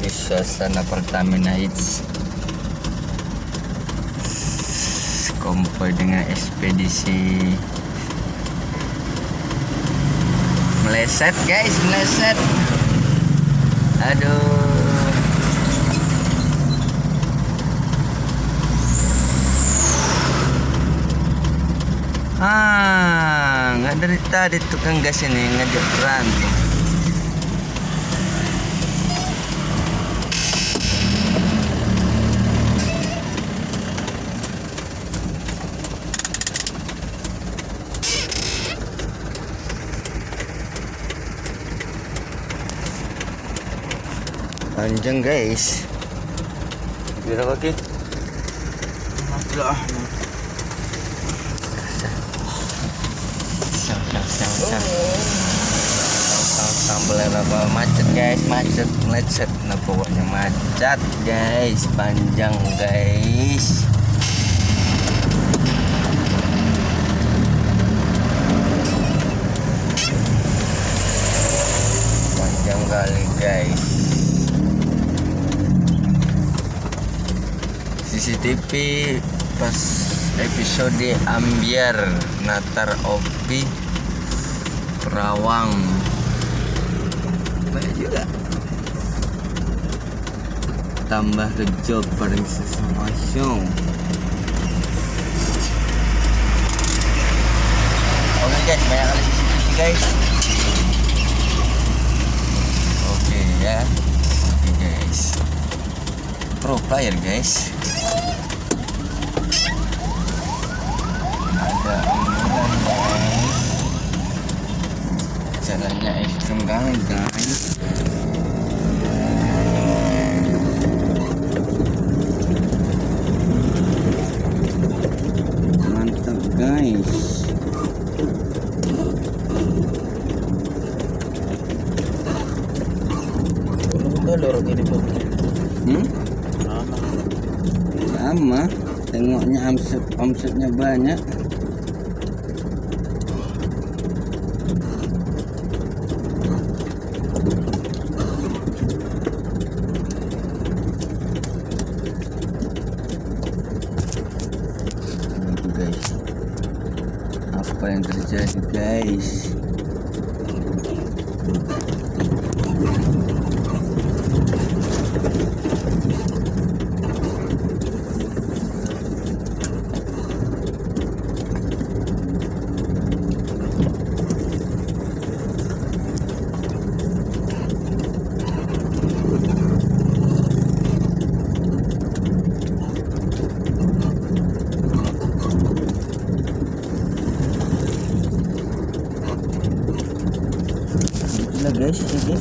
Di suasana Pertamina hits konvoy dengan ekspedisi meleset guys, meleset. Aduh, nggak dari tadi tukang gas ini ngajak berantem. Panjang guys. Berapa ki? Sambil apa macet guys, macet melecet. Nah pokoknya macet guys, panjang guys. Panjang kali guys. CCTV pas episode ambiar natar opi Perawang banyak juga, tambah ke job paling sesama show. Oke guys, banyak kali CCTV guys. Oke ya, oke guys, pro player guys. Ada umuran guys, jalannya ekstrem kali guys. Mantap guys. Lorong ini sama, tengoknya omsetnya banyak. Guys, apa yang terjadi guys? Guys, ini